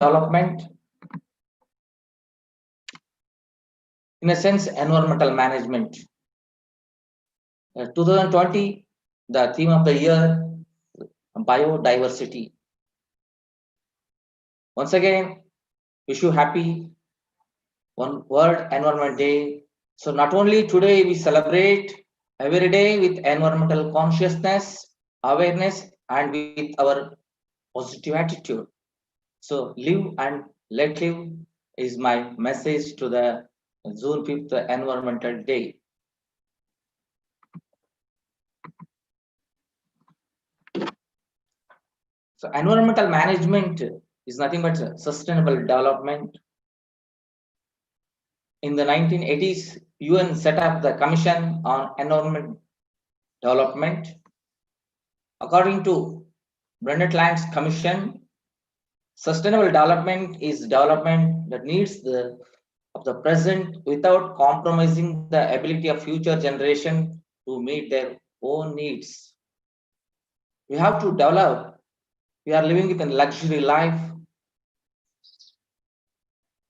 development, in a sense, environmental management. 2020, the theme of the year, biodiversity. Once again, wish you happy World Environment Day. So not only today we celebrate every day with environmental consciousness, awareness, and with our positive attitude. So live and let live is my message to the June 5th Environmental Day. So environmental management is nothing but sustainable development. In the 1980s, UN set up the Commission on Environment Development. According to Brundtland's Commission, sustainable development is development that needs of the present without compromising the ability of future generations to meet their own needs. We have to develop. We are living with a luxury life,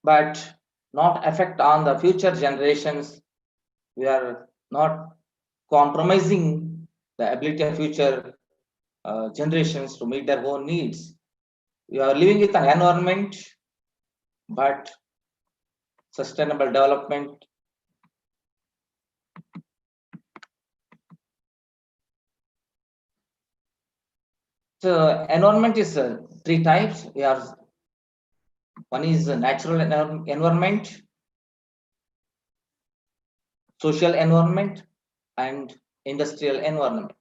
but not affect on the future generations. We are not compromising the ability of future generations to meet their own needs. We are living with an environment, but sustainable development. So environment is three types. We are one is natural environment, social environment, and industrial environment.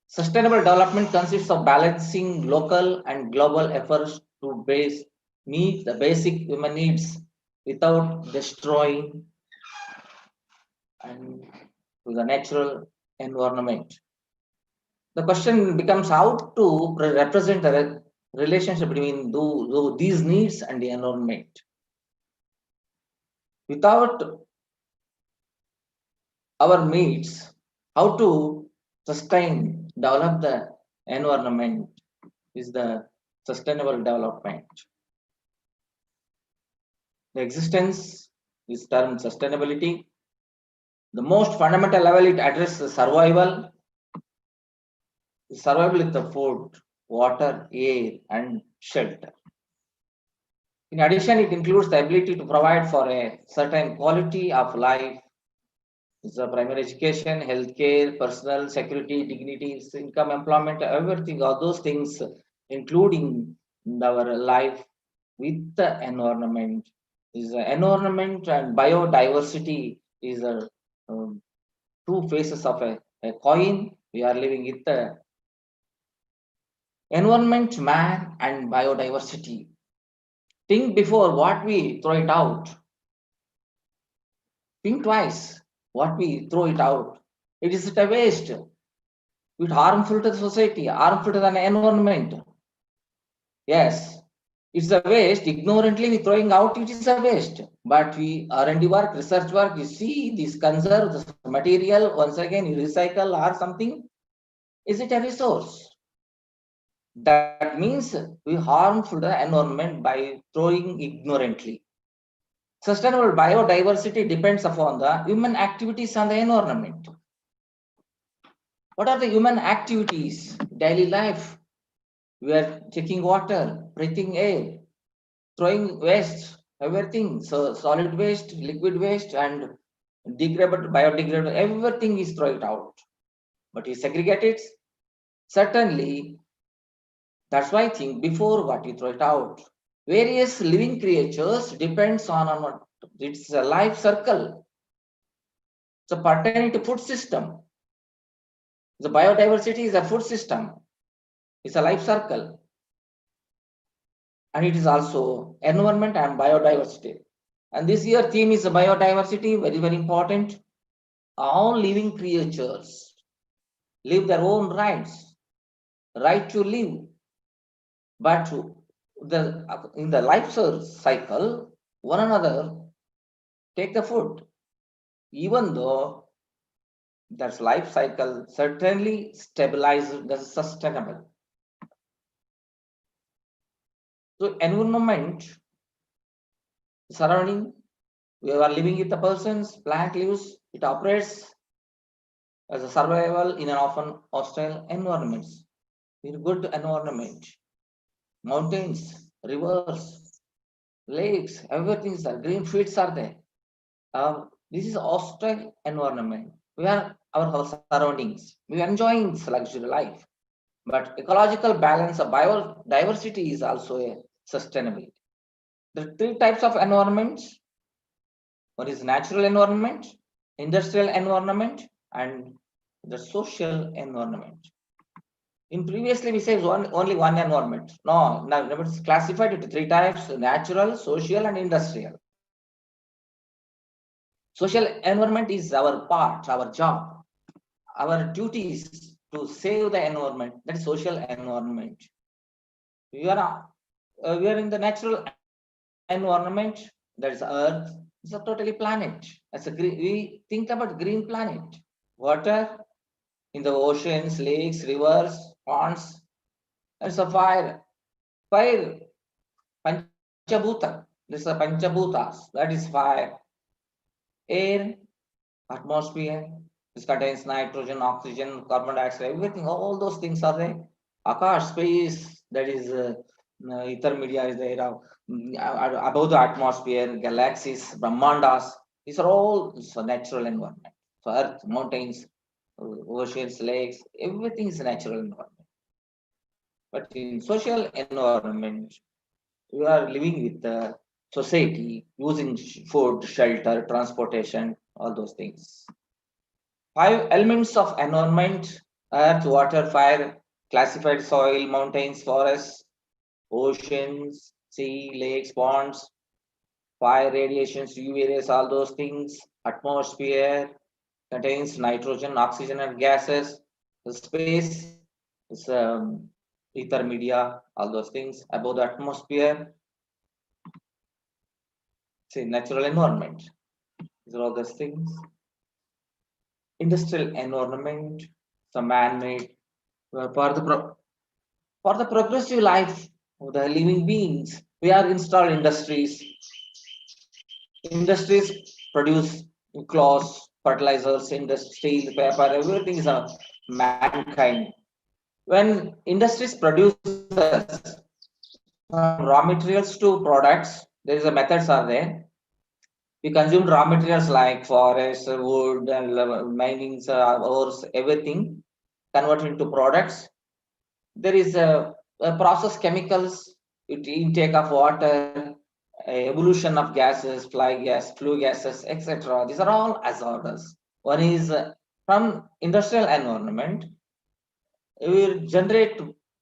Sustainable development consists of balancing local and global efforts to meet the basic human needs without destroying and to the natural environment. The question becomes how to represent the relationship between these needs and the environment. Without our needs, how to sustain, develop the environment is the sustainable development. The existence is termed sustainability. The most fundamental level, it addresses survival. Survival with the food, water, air, and shelter. In addition, it includes the ability to provide for a certain quality of life. It's a primary education, healthcare, personal security, dignity, income, employment, everything, all those things, including our life with the environment. Is the environment and biodiversity is a two faces of a coin. We are living with the environment, man, and biodiversity. Think before what we throw it out. Think twice what we throw it out. It is a waste. It's harmful to the society, harmful to the environment. Yes, it's a waste. Ignorantly we throwing out, it is a waste. But we R&D work, research work, you see this conserve this material, once again you recycle or something. Is it a resource? That means we harmful the environment by throwing ignorantly. Sustainable biodiversity depends upon the human activities on the environment. What are the human activities? Daily life. We are taking water, breathing air, throwing waste, everything. So solid waste, liquid waste, and degradable, biodegradable, everything is thrown out. But we segregate it. Certainly, that's why I think before what you throw it out. Various living creatures depends on what it's a life circle. So pertaining to food system. The biodiversity is a food system. It's a life circle. And it is also environment and biodiversity. And this year theme is biodiversity, very, very important. All living creatures live their own rights, right to live. But in the life cycle, one another take the food, even though that life cycle certainly stabilized the sustainable. So environment, surrounding, we are living with the persons, plant lives, it operates as a survival in an often hostile environments. In good environment, mountains, rivers, lakes, everything is there. Green fields are there. This is hostile environment. We are our surroundings. We are enjoying this luxury life. But ecological balance of biodiversity is also a sustainability. There are three types of environments. One is natural environment, industrial environment, and the social environment. In previously we said only one environment. No, now it's classified into three types: natural, social, and industrial. Social environment is our part, our job, our duty is to save the environment. That is social environment. We are in the natural environment. That is Earth. It's a totally planet. We think about green planet, water in the oceans, lakes, rivers, ponds. There's a fire. Fire, Panchabhuta. There's a Panchabhutas. That is fire. Air, atmosphere. This contains nitrogen, oxygen, carbon dioxide, everything. All those things are there. Akash, space. That is ether media is there. Above the atmosphere, galaxies, Brahmandas. These are all natural environment. So Earth, mountains, oceans, lakes, everything is a natural environment. But in social environment, we are living with the society, using food, shelter, transportation, all those things. 5 elements of environment: earth, water, fire, classified soil, mountains, forests, oceans, sea, lakes, ponds, fire, radiations, UV rays, all those things. Atmosphere contains nitrogen, oxygen, and gases. The space is ether media, all those things. Above the atmosphere, say natural environment. These are all those things. Industrial environment, some man-made. For the progressive life of the living beings, we are installed industries. Industries produce clothes, fertilizers, steel, paper, everything is a mankind. When industries produces from raw materials to products, there is a methods are there. We consume raw materials like forest, wood, and mining, ores, everything converted into products. There is a process chemicals, intake of water, evolution of gases, fly gas, flue gases, etc. These are all hazardous. One is from industrial environment, we generate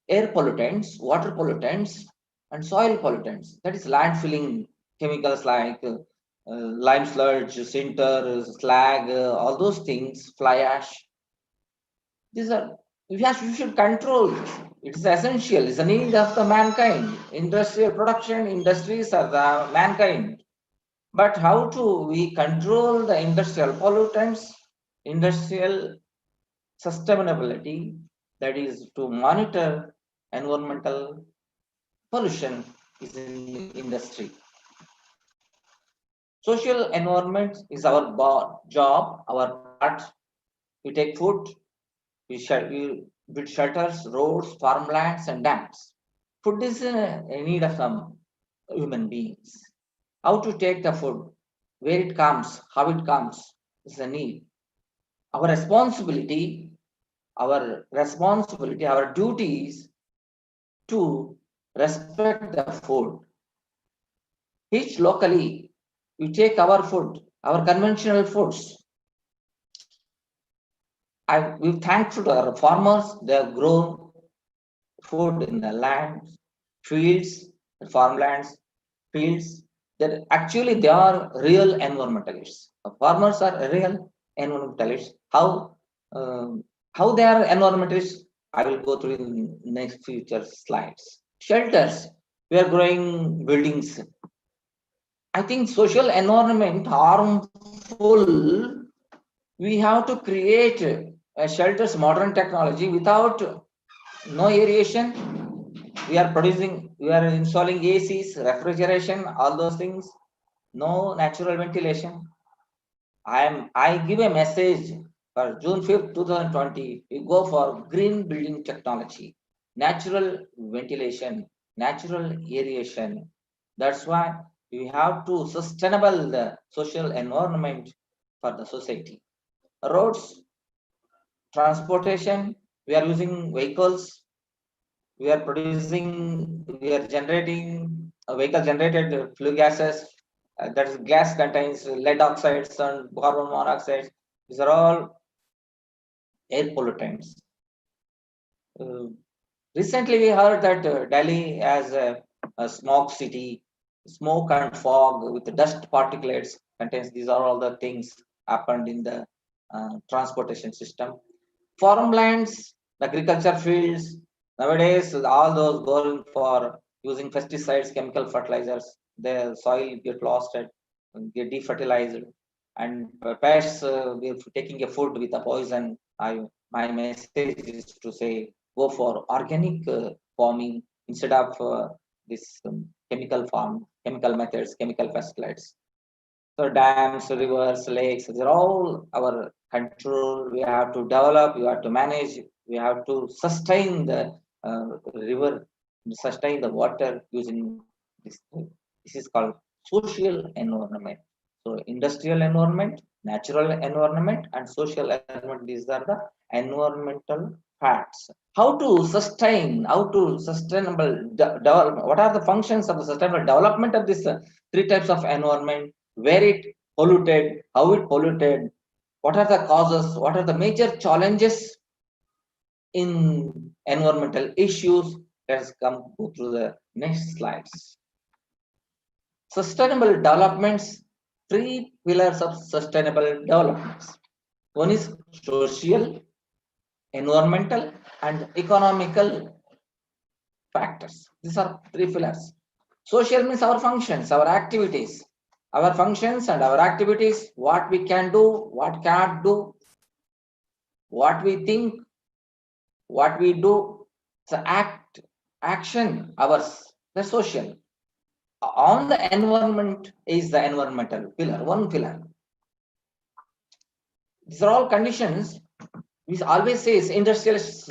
air pollutants, water pollutants, and soil pollutants. That is landfilling chemicals like lime sludge, sinter, slag, all those things, fly ash. These are we should control. It is essential. It's a need of the mankind. Industrial production, industries are the mankind. But how do we control the industrial pollutants, industrial sustainability? That is to monitor environmental pollution is in industry. Social environment is our job, our part. We take food, we build shelters, roads, farmlands, and dams. Food is a need of some human beings. How to take the food, where it comes, how it comes is a need. Our responsibility, our duty is to respect the food. Each locally, we take our food, our conventional foods. We're thankful to our farmers. They have grown food in the land, fields, farmlands, fields. That actually they are real environmentalists. Farmers are real environmentalists. How they are environmentalists? I will go through in next future slides. Shelters. we are growing buildings. I think social environment harmful. We have to create shelters, modern technology without no aeration. We are installing ACs, refrigeration, all those things. No natural ventilation. I give a message for June 5th, 2020. We go for green building technology, natural ventilation, natural aeration. That's why we have to sustainable the social environment for the society. Roads, transportation, we are using vehicles, we are generating a vehicle generated flue gases. That is gas contains lead oxides and carbon monoxide. These are all air pollutants. Uh, Recently, we heard that Delhi has a smog city, smoke and fog with dust particulates contains. These are all the things happened in the transportation system. Farmlands, agriculture fields, nowadays all those going for using pesticides, chemical fertilizers, the soil get lost and get defertilized, and pests we're taking a food with a poison. My message is to say go for organic farming instead of this chemical methods, chemical pesticides. So dams, rivers, lakes, they're all our control. We have to develop, we have to manage, we have to sustain the river, sustain the water using this. This is called social environment. So industrial environment, natural environment, and social environment. These are the environmental facts. How to sustainable development? What are the functions of the sustainable development of this three types of environment? Where it polluted, how it polluted, what are the causes, what are the major challenges in environmental issues. Let's go through the next slides. Sustainable developments, three pillars of sustainable developments. One is social, environmental, and economical factors. These are three pillars. Social means our functions, our activities, our functions and our activities, what we can do, what cannot do, what we think, what we do. So action, ours, the social. On the environment is the environmental pillar, one pillar. These are all conditions. We always say industrialists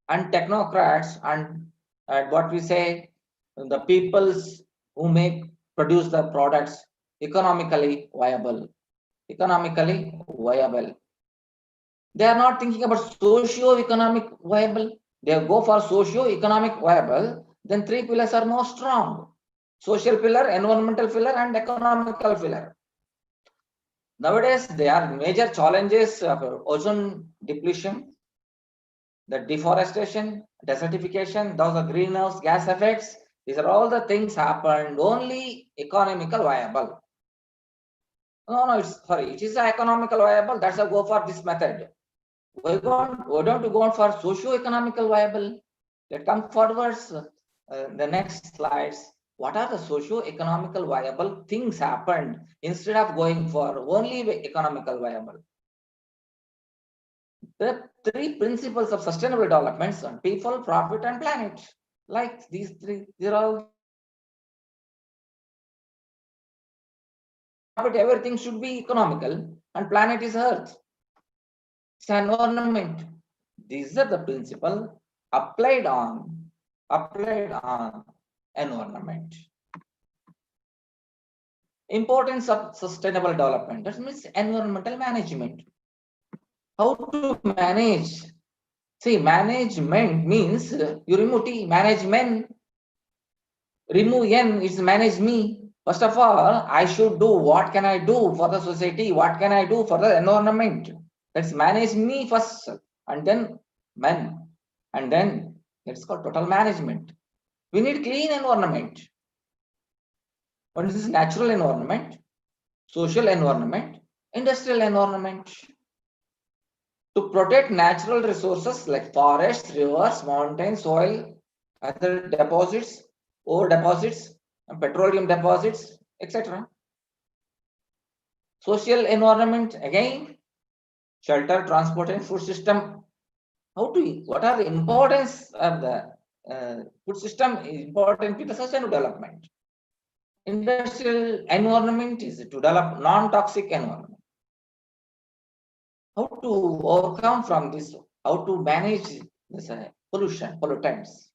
and technocrats and what we say the peoples who produce the products economically viable. Economically viable. They are not thinking about socio-economic viable. They go for socio-economic viable. Then three pillars are more strong: social pillar, environmental pillar, and economical pillar. Nowadays, there are major challenges of ozone depletion, the deforestation, desertification, those are greenhouse gas effects. These are all the things happened only economical viable. No, it's sorry, it is economical viable. That's a go for this method. Why don't you go for socio-economical viable? Let's come forwards. The next slides. What are the socio-economical viable things happened instead of going for only economical viable? The three principles of sustainable developments on people, profit, and planet. Like these three, they're all profit, everything should be economical, and planet is Earth. It's environment. These are the principle applied on environment. Importance of sustainable development. That means environmental management. How to manage? See, management means you remove T, management, remove N, it's manage me. First of all, I should do what can I do for the society, what can I do for the environment. Let's manage me first, and then man, and then let's call total management. We need clean environment. What is this? Natural environment, social environment, industrial environment. To protect natural resources like forests, rivers, mountains, soil, other deposits, ore deposits, petroleum deposits, etc. Social environment, again, shelter, transport, and food system. What are the importance of the food system is important with the sustainable development. Industrial environment is to develop non-toxic environment. How to overcome from this? How to manage this pollution, pollutants?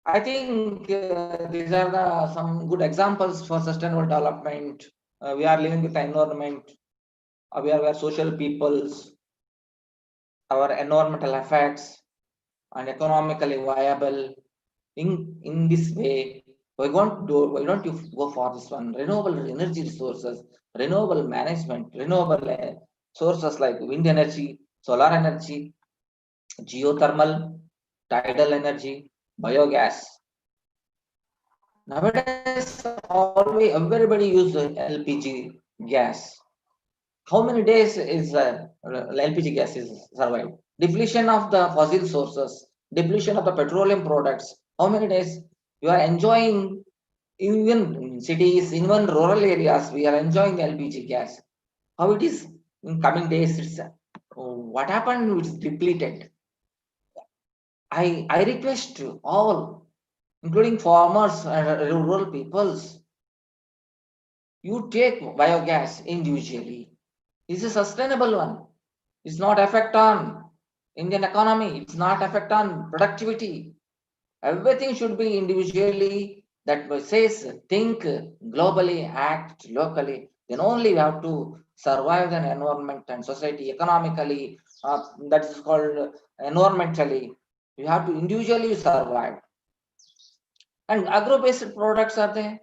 I think these are some good examples for sustainable development. We are living with the environment. We are social peoples. Our environmental effects and economically viable. In this way, why don't you go for this one? Renewable energy resources, renewable management, renewable sources like wind energy, solar energy, geothermal, tidal energy, biogas. Nowadays, always everybody use LPG gas. How many days is LPG gas is survived? Depletion of the fossil sources, depletion of the petroleum products. How many days you are enjoying? Even in cities, even rural areas, we are enjoying LPG gas. How it is in coming days? It's what happened? It's depleted. I request all, including farmers and rural peoples, you take biogas individually. It's a sustainable one. It's not affect on Indian economy. It's not affect on productivity. Everything should be individually. That says think globally, act locally. Then only we have to survive the environment and society economically. That is called environmentally. We have to individually survive. And agro-based products are there.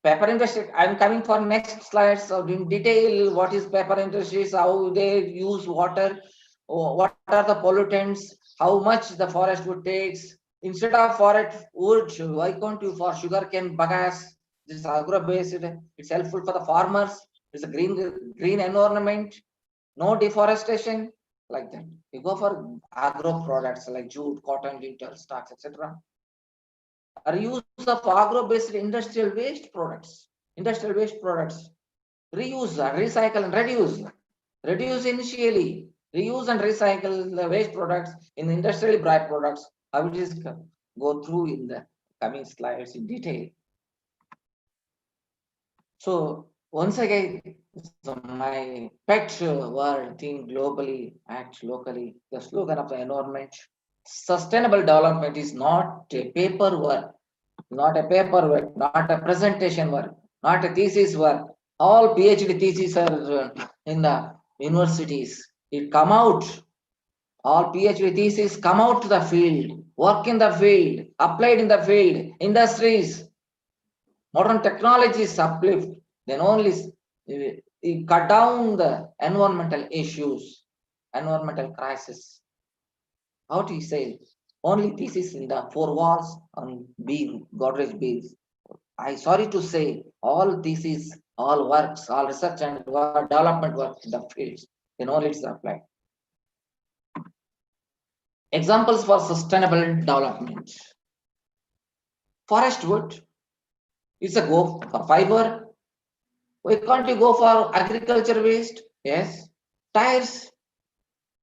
Paper industry, I'm coming for next slides. So in detail, what is paper industries, how they use water, what are the pollutants, how much the forest wood takes. Instead of forest wood, why can't you for sugarcane bagasse? This is agro-based. It's helpful for the farmers. It's a green environment. No deforestation, like that. You go for agro products like jute, cotton, lintel, stocks, etc. Reuse of agro-based industrial waste products. Reuse, recycle, and reduce. Reduce initially. Reuse and recycle the waste products in industrially byproducts. I will just go through in the coming slides in detail. So once again, so my pet word, think globally, act locally. The slogan of the environment. Sustainable development is not a paperwork, not a paperwork, not a presentation work, not a thesis work. All PhD theses are in the universities. It come out. All PhD theses come out to the field, work in the field, applied in the field, industries, modern technologies uplift. Then only cut down the environmental issues, environmental crisis. How do you say? Only thesis in the four walls on B, Godrej Bees. I sorry to say, all thesis, all works, all research and development work in the fields, then only it's applied. Examples for sustainable development. Forest wood is a go for fiber. Why can't you go for agriculture waste? Yes. Tires.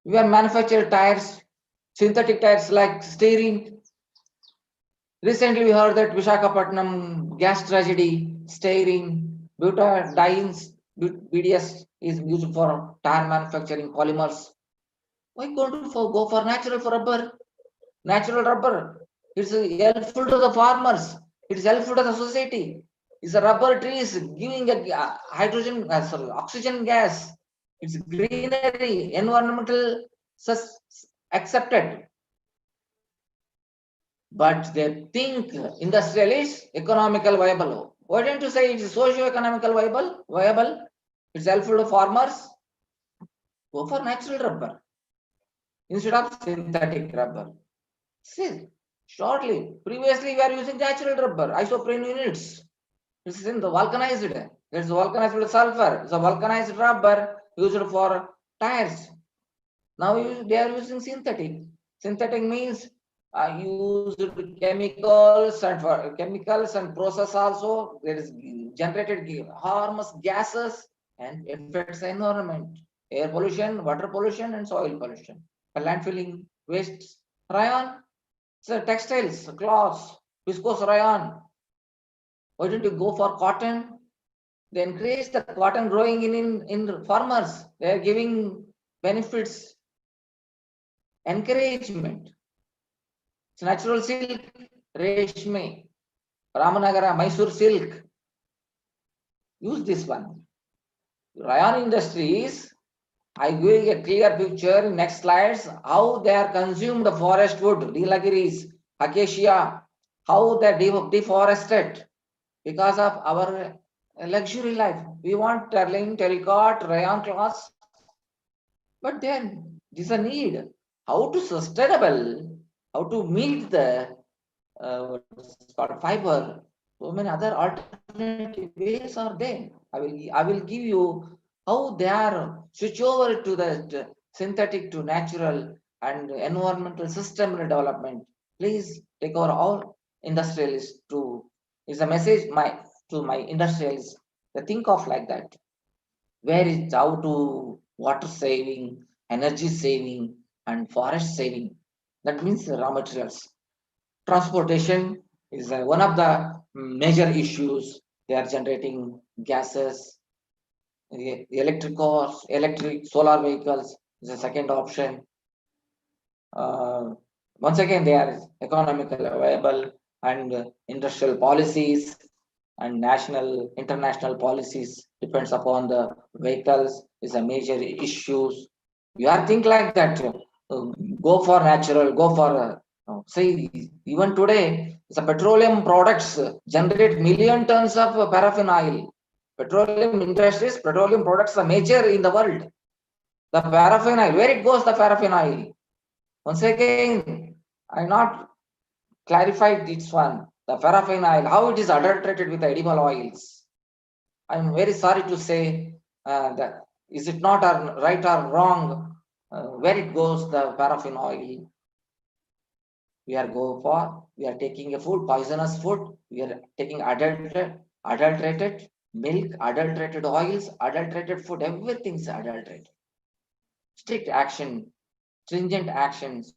We are manufactured tires, synthetic tires like stearin. Recently, we heard that Visakhapatnam gas tragedy, stearin, butadiene, BDS is used for tire manufacturing polymers. Why can't you go for natural rubber? Natural rubber. It's helpful to the farmers. It's helpful to the society. It's a rubber trees giving a hydrogen, oxygen gas. It's greenery, environmental accepted. But they think industrial is economical viable. Why don't you say it's socio-economical viable? It's helpful to farmers. Go for natural rubber instead of synthetic rubber. See, shortly, previously we are using natural rubber, isoprene units. This is in the vulcanized. There's vulcanized sulfur. It's a vulcanized rubber used for tires. Now they are using synthetic. Synthetic means used chemicals and process also. There is generated harmless gases and affects the environment. Air pollution, water pollution, and soil pollution. Landfilling wastes. Rayon, so textiles, cloths, viscose rayon. Why don't you go for cotton? They encourage the cotton growing in farmers. They are giving benefits, encouragement. It's natural silk, Reshme, Ramanagara, Mysore silk. Use this one. Rayon Industries, I give a clear picture in next slides how they are consumed the forest wood, Nilagiris, acacia, how they are deforested because of our luxury life. We want terling, terracotta, rayon cloths, but then this is a need. How to sustainable, how to meet the what's called fiber. So many other alternative ways are there. I will give you how they are switch over to the synthetic to natural and environmental system development. Please take over all industrialists to is a message my to my industrialists. They think of like that. Where is how to water saving, energy saving, and forest saving. That means raw materials. Transportation is one of the major issues. They are generating gases. The electric cars, electric solar vehicles is a second option. Uh, Once again, they are economically viable and industrial policies and national, international policies depends upon the vehicles is a major issues. You are think like that. Go for natural, go for say even today the petroleum products generate million tons of paraffin oil. Petroleum industries, petroleum products are major in the world. The paraffin oil, where it goes the paraffin oil? Once again, I not clarified this one. The paraffin oil, how it is adulterated with edible oils. I'm very sorry to say that is it not right or wrong where it goes the paraffin oil. We are taking a food, poisonous food. We are taking adulterated milk, adulterated oils, adulterated food. Everything's adulterated. Strict action, stringent actions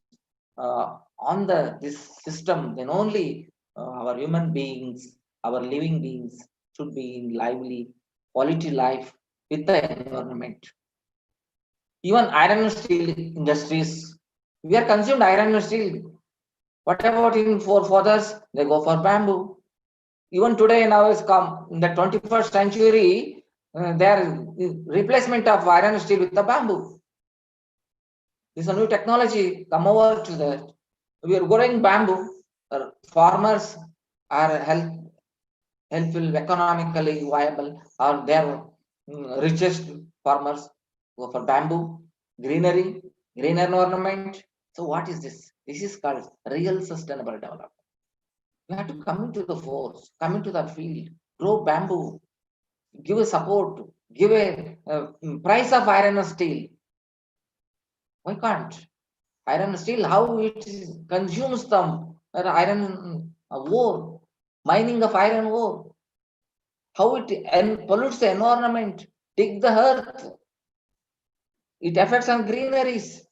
on this system. Then only our human beings, our living beings should be in lively quality life with the environment. Even iron and steel industries, we are consumed iron and steel. What about in forefathers? They go for bamboo. Even today, now is come in the 21st century, their replacement of iron and steel with the bamboo. This is a new technology. Come over to that. We are growing bamboo. Farmers are helpful, economically viable, or their richest farmers go for bamboo, greenery, green environment. So what is this? This is called real sustainable development. You have to come into the force, come into the field, grow bamboo, give a support, give a price of iron and steel. Why can't? Iron and steel, how it consumes them, iron ore, mining of iron ore, how it pollutes the environment, dig the earth, it affects on greeneries.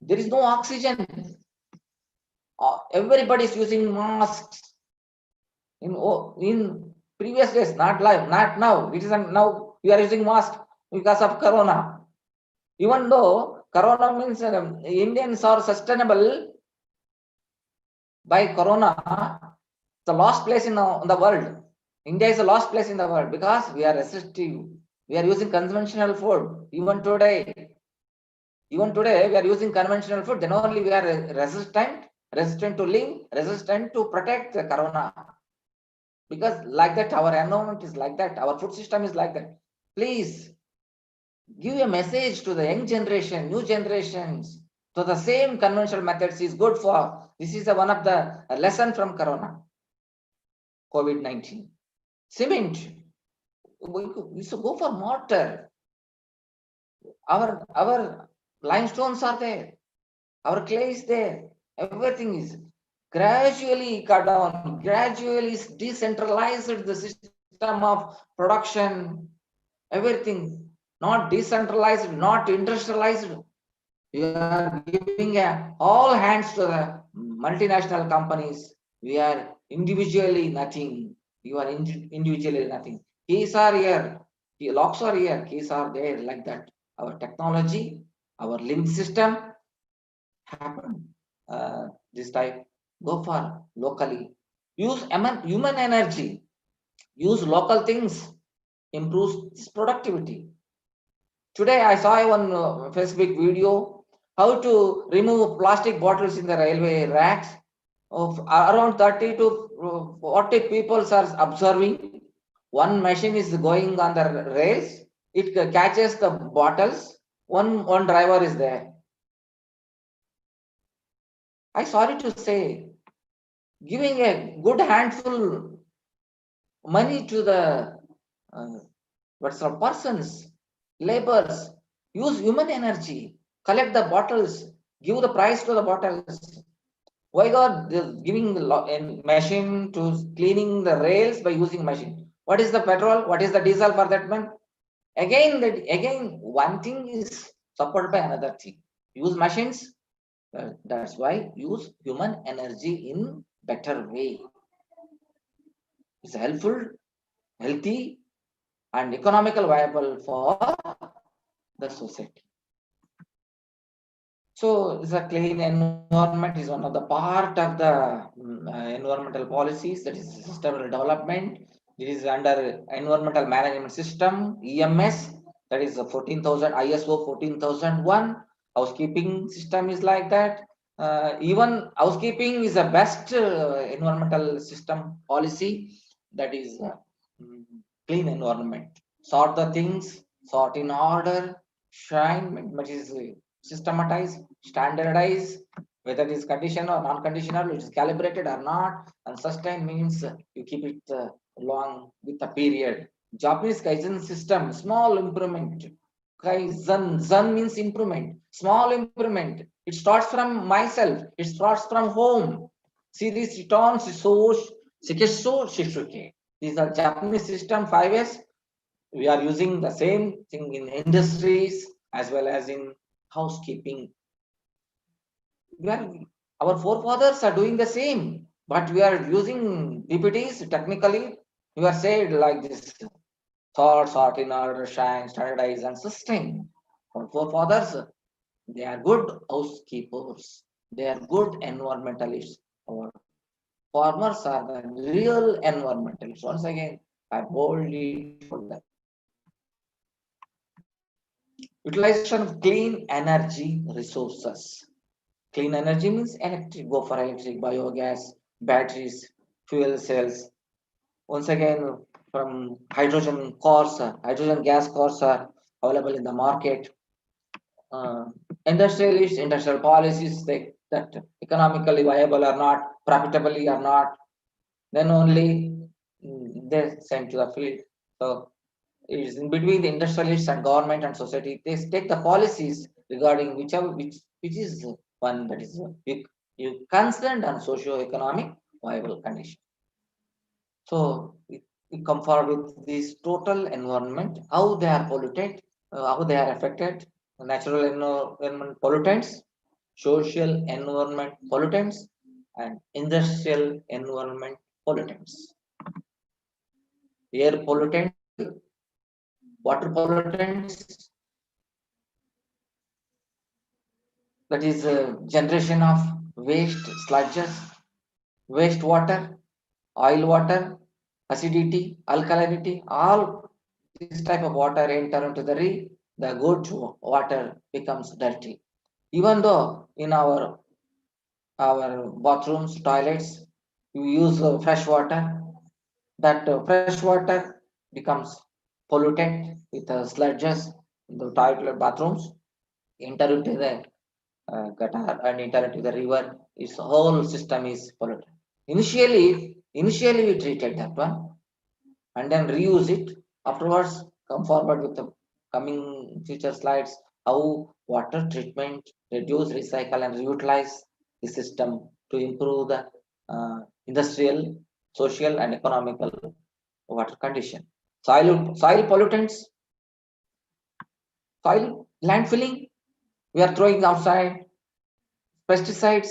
There is no oxygen. Everybody is using masks. In previous days, not live, not now. It is now we are using mask because of corona. Even though corona means Indians are sustainable by corona, the last place in the world. India is the last place in the world because we are restrictive. We are using conventional food. Even today, we are using conventional food. Then only we are resistant to live, resistant to protect the corona. Because like that, our environment is like that. Our food system is like that. Please give a message to the young generation, new generations. So the same conventional methods is good for. This is one of the lesson from corona, COVID-19. Cement. We should go for mortar. Our limestones are there. Our clay is there. Everything is gradually cut down, gradually decentralized the system of production, everything, not decentralized, not industrialized. We are giving all hands to the multinational companies. We are individually nothing. You are individually nothing. Keys are here, locks are here, keys are there, like that. Our technology, our link system happen. This type, go for locally. Use human energy, use local things, improves productivity. Today I saw one Facebook video how to remove plastic bottles in the railway racks. Of around 30 to 40 people are observing. One machine is going on the rails. It catches the bottles. One driver is there. I sorry to say, giving a good handful money to the what's the persons, laborers, use human energy, collect the bottles, give the price to the bottles. Why God giving a machine to cleaning the rails by using machine? What is the petrol? What is the diesel for that man? Again, one thing is supported by another thing. Use machines. That's why use human energy in better way. It's helpful, healthy, and economical viable for the society. So, the clean environment is one of the part of the environmental policies, that is sustainable development. It is under environmental management system (EMS). That is 14,000 ISO 14,001. Housekeeping system is like that. Even housekeeping is the best environmental system policy. That is mm, clean environment. Sort the things, sort in order, shine, which is systematize, standardize, whether it is conditional or non-conditional, it is calibrated or not, and sustain means you keep it long with a period. Japanese Kaizen system, small improvement. Kaizen means improvement, small improvement. It starts from myself, it starts from home. See these returns, so Shikesho Shishuke. These are Japanese system 5S. We are using the same thing in industries as well as in housekeeping. We are, our forefathers are doing the same, but we are using PPTs technically. We are said like this: sort in order, shine, standardize, and sustain. Our forefathers, they are good housekeepers. They are good environmentalists. Our farmers are the real environmentalists. Once again, I boldly told that. Utilization of clean energy resources. Clean energy means electric, go for electric, biogas, batteries, fuel cells. Once again, from hydrogen cars, hydrogen gas cars are available in the market. Uh, industrial policies that economically viable or not, profitably or not, then only they send to the field. So it is in between the industrialists and government and society. They take the policies regarding which is one that is you concerned and socio-economic viable condition. So we come forward with this total environment, how they are polluted, how they are affected, natural environment pollutants, social environment pollutants, and industrial environment pollutants. Air pollutants, water pollutants, that is generation of waste sludges, wastewater, oil water, acidity, alkalinity, all this type of water enter into the good water becomes dirty. Even though in our bathrooms, toilets, you use fresh water, that fresh water becomes polluted with sludges in the toilet bathrooms, enter into the gutter and enter into the river. Its whole system is polluted. Initially we treated that one and then reuse it. Afterwards, come forward with the coming future slides how water treatment, reduce, recycle, and reutilize. the system to improve the industrial, social, and economical water condition. Soil pollutants, soil landfilling, we are throwing outside pesticides,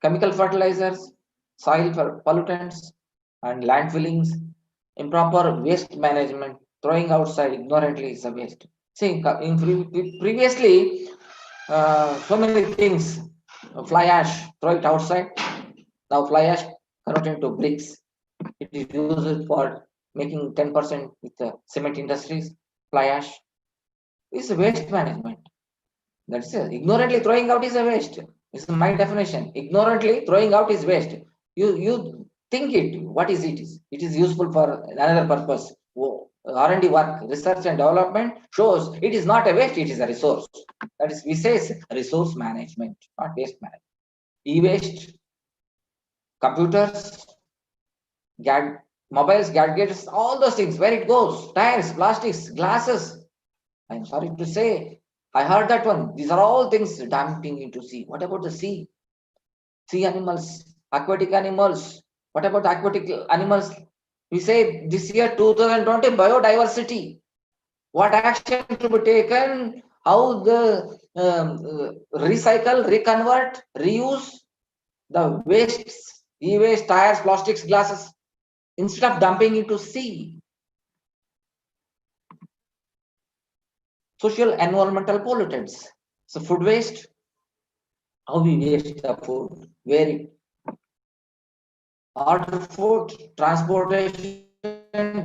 chemical fertilizers, soil pollutants, and landfillings, improper waste management, throwing outside ignorantly is a waste. See, previously, so many things, fly ash, throw it outside. Now fly ash converted into bricks. It is used for making 10% with the cement industries. Fly ash is waste management. That's it. Ignorantly throwing out is a waste. This is my definition. Ignorantly throwing out is waste. You think it. What is it? It is useful for another purpose. R&D work, research and development shows it is not a waste. It is a resource. That is, we say resource management, not waste management. E-waste, computers, mobiles, gadgets, all those things. Where it goes? Tires, plastics, glasses. I'm sorry to say, I heard that one. These are all things dumping into sea. What about the sea? Sea animals, aquatic animals. What about aquatic animals? We say this year 2020 biodiversity. What action to be taken? How the recycle, reconvert, reuse the wastes, e-waste, tires, plastics, glasses, instead of dumping into sea. Social environmental pollutants. So food waste, how we waste the food, where it order food, transportation,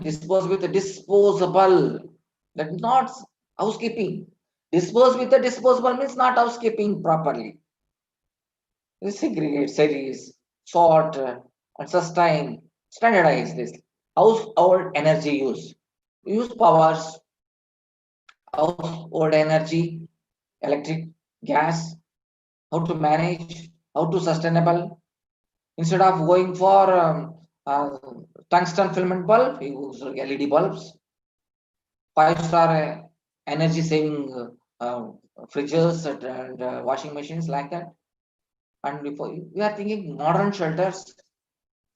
dispose with the disposable. That's not housekeeping. Dispose with the disposable means not housekeeping properly. You segregate, series, sort, and sustain, standardize this. Household energy use. Use powers, household energy, electric, gas, how to manage, how to sustainable. Instead of going for tungsten filament bulb, we use LED bulbs. 5-star energy saving fridges and washing machines like that. And before we are thinking modern shelters,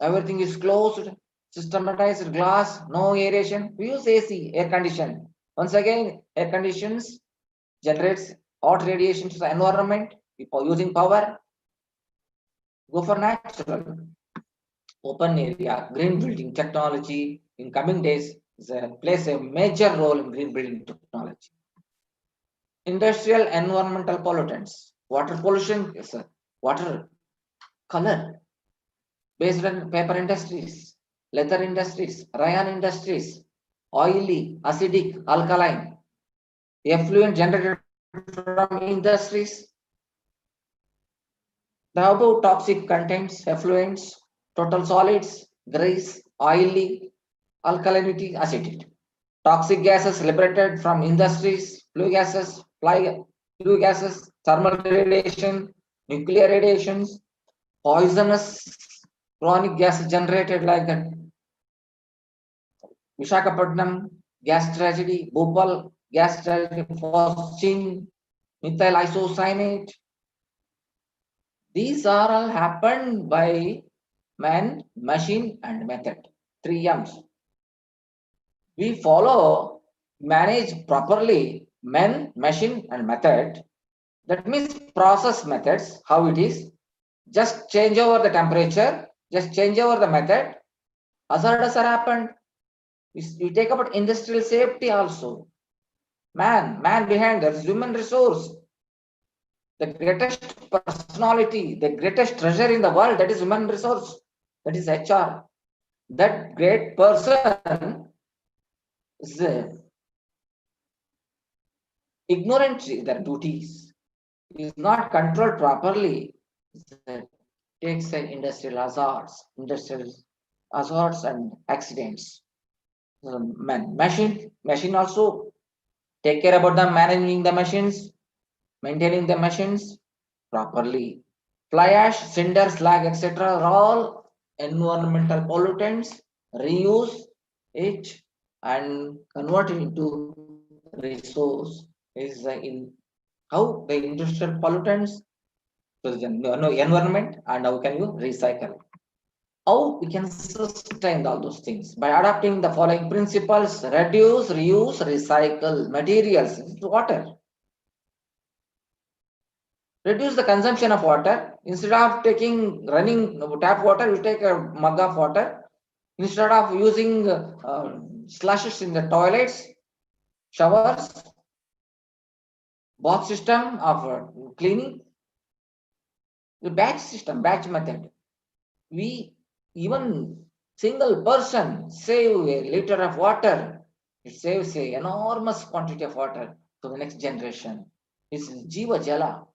everything is closed, systematized glass, no aeration. We use AC, air condition. Once again, air conditions generates hot radiation to the environment using power. Go for natural. Open area, green building technology in coming days plays a major role in green building technology. Industrial environmental pollutants, water pollution, water color based on paper industries, leather industries, rayon industries, oily, acidic, alkaline, effluent generated from industries. How about toxic contents, effluents, total solids, grease, oily, alkalinity, acidity. Toxic gases liberated from industries, flue gases, thermal radiation, nuclear radiations, poisonous chronic gases generated like that. Visakhapatnam gas tragedy, Bhopal gas tragedy, phosgene, methyl isocyanate. These are all happened by man, machine, and method. 3 M's. We follow, manage properly man, machine, and method. That means process methods, how it is. Just change over the temperature, just change over the method. Hazardous are happened. We take about industrial safety also. Man behind, there is human resource. The greatest personality, the greatest treasure in the world, that is human resource. That is HR. That great person is ignorant in their duties, is not controlled properly, takes industrial hazards and accidents. Machine also take care about them, managing the machines, maintaining the machines properly. Fly ash, cinder, slag, etc. are all environmental pollutants. Reuse it and convert it into resource is in how the industrial pollutants to the environment, and how can you recycle? How we can sustain all those things? By adopting the following principles: reduce, reuse, recycle materials. Water. Reduce the consumption of water. Instead of taking running tap water, you take a mug of water. Instead of using slashes in the toilets, showers, bath system of cleaning, the batch system, batch method. We even single person save a liter of water. It saves a enormous quantity of water to the next generation. It's Jiva Jala.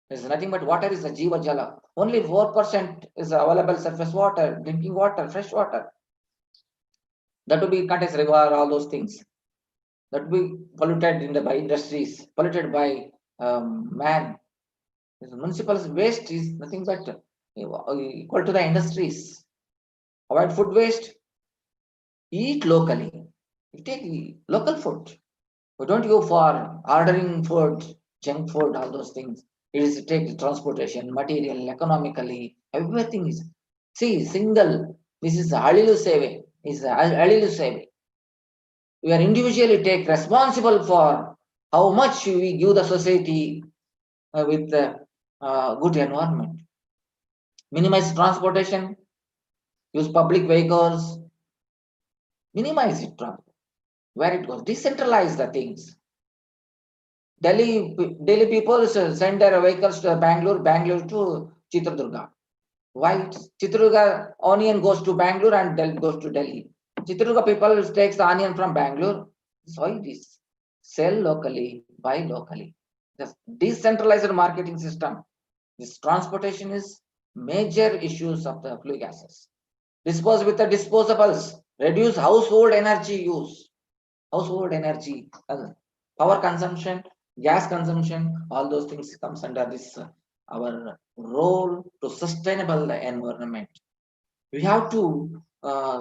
There's nothing but water is a Jiva Jala. Only 4% is available surface water, drinking water, fresh water. That will be contains river, all those things. That will be polluted in the by industries, polluted by man. The municipal waste is nothing but equal to the industries. Avoid food waste. Eat locally. You take local food. We don't go for ordering food, junk food, all those things. It is take transportation, material, economically, everything is. See, single. This is Halilu Seve. Is Halilu Seve. We are individually take responsible for how much we give the society with good environment. Minimize transportation. Use public vehicles. Minimize it. Where it goes. Decentralize the things. Delhi people send their vehicles to Bangalore, Bangalore to Chitradurga. Why Chitradurga onion goes to Bangalore and Delhi goes to Delhi? Chitradurga people takes the onion from Bangalore. That's why it is. Sell locally, buy locally. The decentralized marketing system. This transportation is major issues of the flue gases. Dispose with the disposables. Reduce household energy use. Household energy, power consumption, gas consumption, all those things comes under this our role to sustainable environment. We have to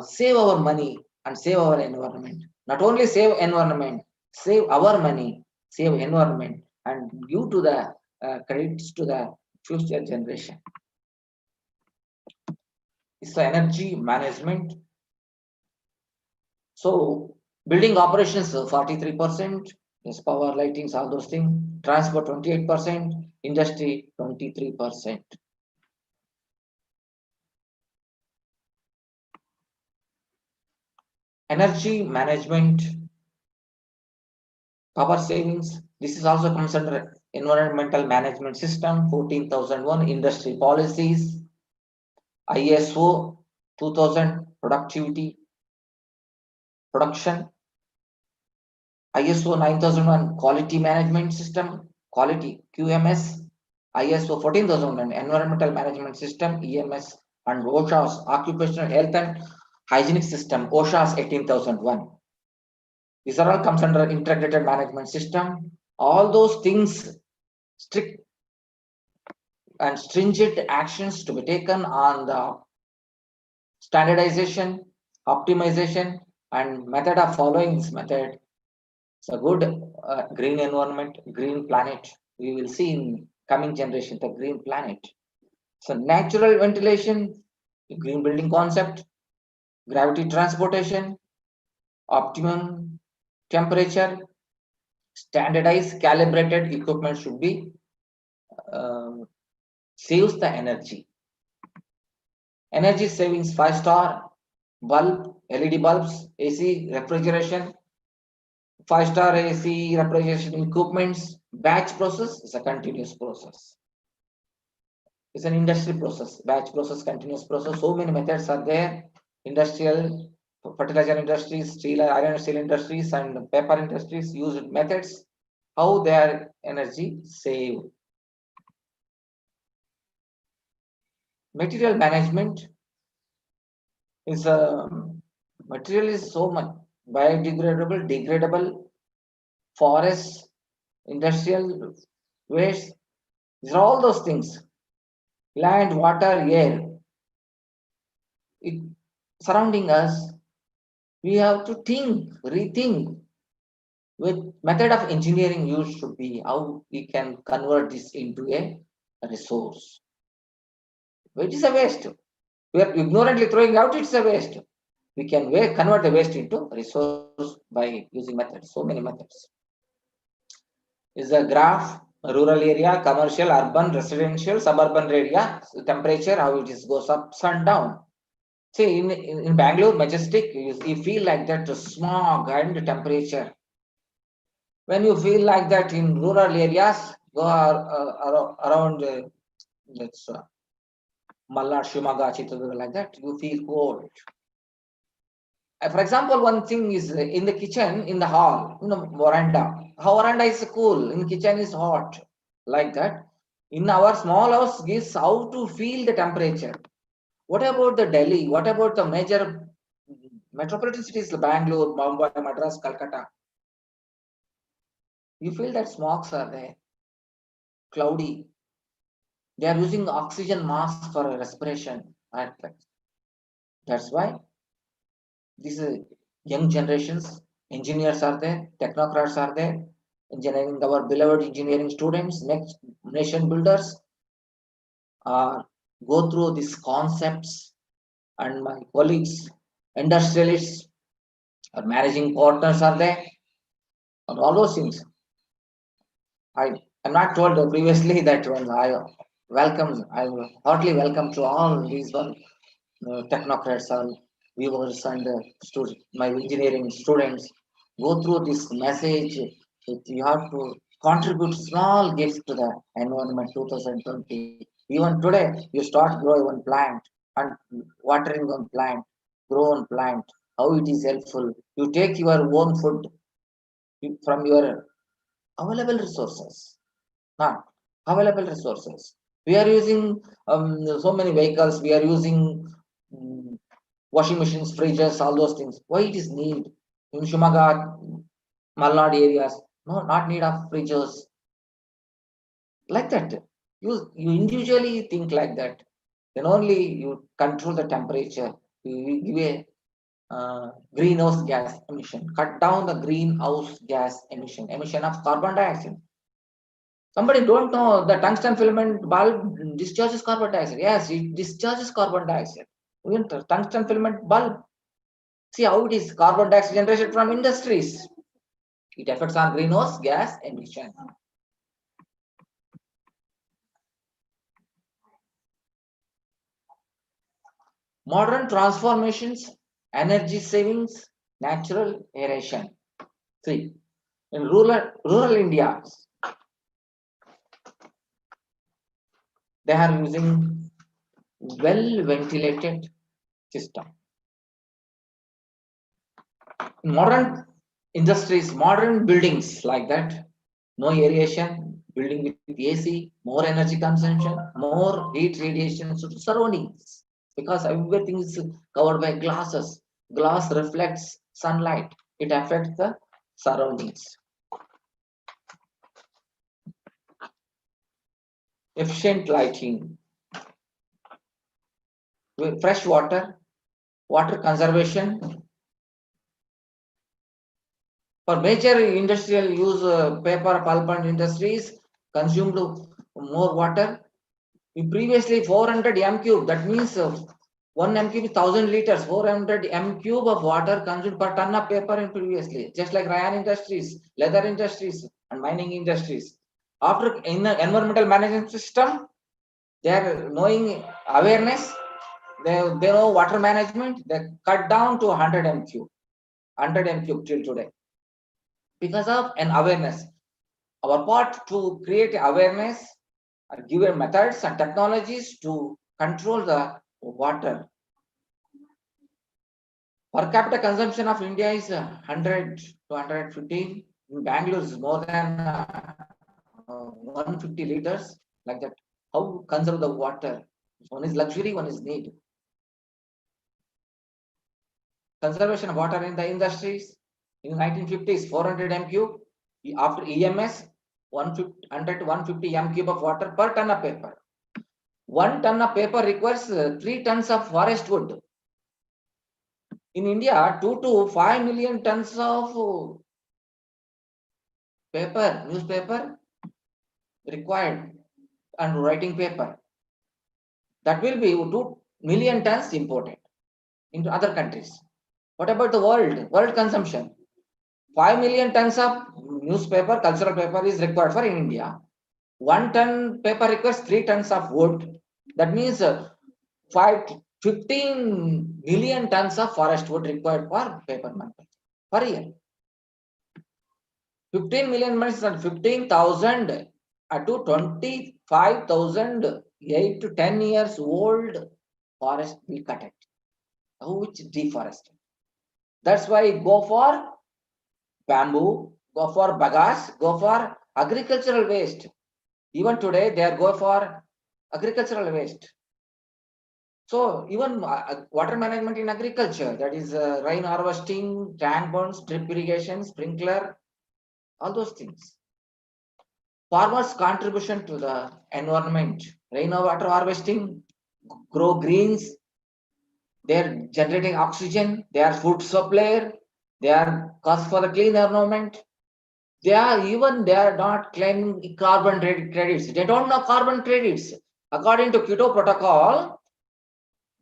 save our money and save our environment. Not only save environment, save our money, save environment, and give to the credits to the future generation. It's the energy management. So building operations 43%, yes, power, lightings, all those things. Transport 28%, industry 23%. Energy management, power savings. This is also comes under environmental management system 14,001, industry policies, ISO 2000, productivity, production, ISO 9001, quality management system, quality QMS, ISO 14001, environmental management system, EMS, and OSHA's occupational health and hygienic system, OSHA's 18001. These are all comes under integrated management system. All those things, strict and stringent actions to be taken on the standardization, optimization, and method of following this method. It's a good green environment, green planet. We will see in coming generation the green planet. So natural ventilation, green building concept, gravity transportation, optimum temperature, standardized calibrated equipment should be saves the energy. Energy savings 5-star, bulb, LED bulbs, AC refrigeration, 5-star AC refrigeration equipments. Batch process is a continuous process. It's an industry process. Batch process, continuous process. So many methods are there. Industrial, fertilizer industries, steel, iron and steel industries, and paper industries use methods. How their energy save. Material management is a material is so much biodegradable, degradable, forests, industrial waste. These are all those things. Land, water, air. It surrounding us. We have to think, rethink. With method of engineering use should be how we can convert this into a resource. It is a waste. We are ignorantly throwing out, it's a waste. We can convert the waste into resource by using methods, so many methods. Is a graph, rural area, commercial, urban, residential, suburban area, temperature, how it is goes up and down. See, in Bangalore, Majestic, you feel like that smog and temperature. When you feel like that in rural areas, go around, let's Malnad, Shimaga, Chitradurga, like that, you feel cold. For example, one thing is in the kitchen, in the hall, in the veranda. How veranda is cool, in kitchen is hot, like that. In our small house, gives how to feel the temperature. What about the Delhi? What about the major metropolitan cities, Bangalore, Mumbai, Madras, Calcutta? You feel that smogs are there, cloudy. They are using oxygen masks for respiration. That's why these young generations, engineers are there, technocrats are there, engineering, our beloved engineering students, next nation builders go through these concepts, and my colleagues, industrialists, or managing partners are there, and all those things. I am not told previously that when I heartily welcome to all these technocrats and viewers and my engineering students. Go through this message. You have to contribute small gifts to the environment 2020. Even today, you start growing one plant and watering one plant, grow one plant, how it is helpful. You take your own food from your available resources, not available resources. We are using so many vehicles, we are using washing machines, fridges, all those things. Why it is need? In Shumaga, Malnad areas, no, not need of fridges. Like that. You individually think like that. Then only you control the temperature. You give a greenhouse gas emission. Cut down the greenhouse gas emission of carbon dioxide. Somebody don't know the tungsten filament bulb discharges carbon dioxide. Yes, it discharges carbon dioxide. Tungsten filament bulb. See how it is carbon dioxide generation from industries. It affects on greenhouse gas emission. Modern transformations, energy savings, natural aeration. 3. In rural India, they are using well ventilated system. Modern industries, modern buildings like that, no aeration, building with AC, more energy consumption, more heat radiation to surroundings, because everything is covered by glasses. Glass reflects sunlight, it affects the surroundings. Efficient lighting, fresh water, water conservation. For major industrial use, paper, pulp and industries consumed more water. Previously 400 m cube, that means 1 m cube is 1000 liters, 400 m cube of water consumed per ton of paper in previously, just like rayon industries, leather industries and mining industries. After in the environmental management system, they are knowing awareness, they know water management, they cut down to 100 m cube, 100 m cube till today, because of an awareness. Our part to create awareness, given methods and technologies to control the water. Per capita consumption of India is 100 to 150. In Bangalore is more than 150 liters, like that. How conserve the water? One is luxury, one is need. Conservation of water in the industries. In 1950s, 400 m cube. After EMS, 100 to 150 m cube of water per ton of paper. 1 ton of paper requires 3 tons of forest wood. In India, 2 to 5 million tons of paper, newspaper required. and writing paper. That will be 2 million tons imported into other countries. What about the world? World consumption. 5 million tons of newspaper, cultural paper is required for India. 1 ton paper requires 3 tons of wood. That means 15 million tons of forest wood required for paper manufacture per year. 15 million means 15,000 to 25,000 8 to 10 years old forest will cut it, which deforested. That's why go for bamboo, go for bagasse, go for agricultural waste. Even today, they are going for agricultural waste. So even water management in agriculture, that is rain harvesting, tank bonds, drip irrigation, sprinkler, all those things. Farmers' contribution to the environment, rainwater harvesting, grow greens, they are generating oxygen, they are food supplier, they are cause for the clean environment. They are not claiming carbon credits. They don't know carbon credits. According to Kyoto Protocol,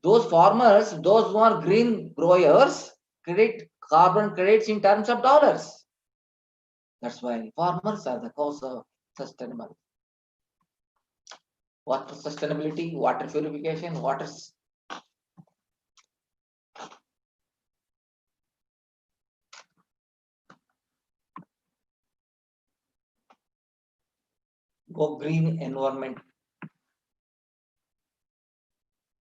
those farmers, those who are green growers, credit carbon credits in terms of dollars. That's why farmers are the cause of sustainable. Water sustainability, water purification, water. Go green environment.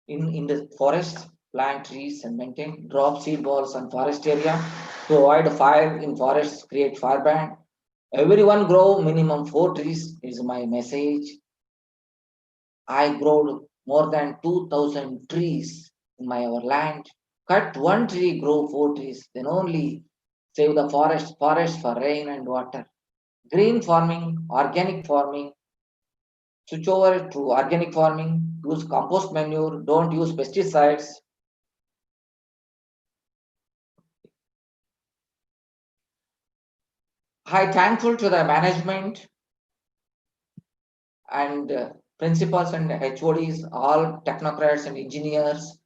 In the forest, plant trees and maintain, drop seed balls on forest area to avoid fire in forests, create fire ban. Everyone grow minimum 4 trees is my message. I grow more than 2,000 trees in my our land. Cut 1 tree, grow 4 trees, then only save the forest for rain and water. Green farming, organic farming, switch over to organic farming, use compost manure, don't use pesticides. I thankful to the management and principals and HODs, all technocrats and engineers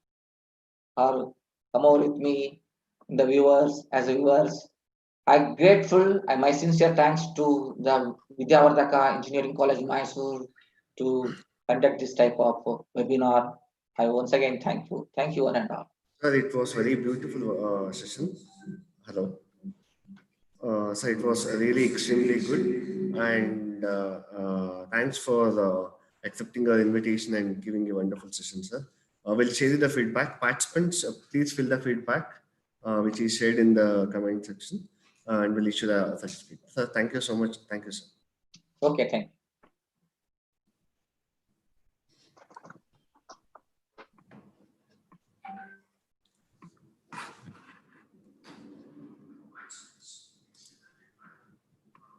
are come over with me, the viewers, as viewers. I'm grateful and my sincere thanks to the Vidyavardhaka Engineering College Mysore to conduct this type of webinar. I once again thank you. Thank you one and all. Sir, it was very beautiful session. Hello. So it was really extremely good, and thanks for accepting our invitation and giving a wonderful session, sir. We'll share you the feedback. Participants, please fill the feedback, which is shared in the comment section, and we'll issue the certificate. Sir, thank you so much. Thank you, sir. Okay, thank you.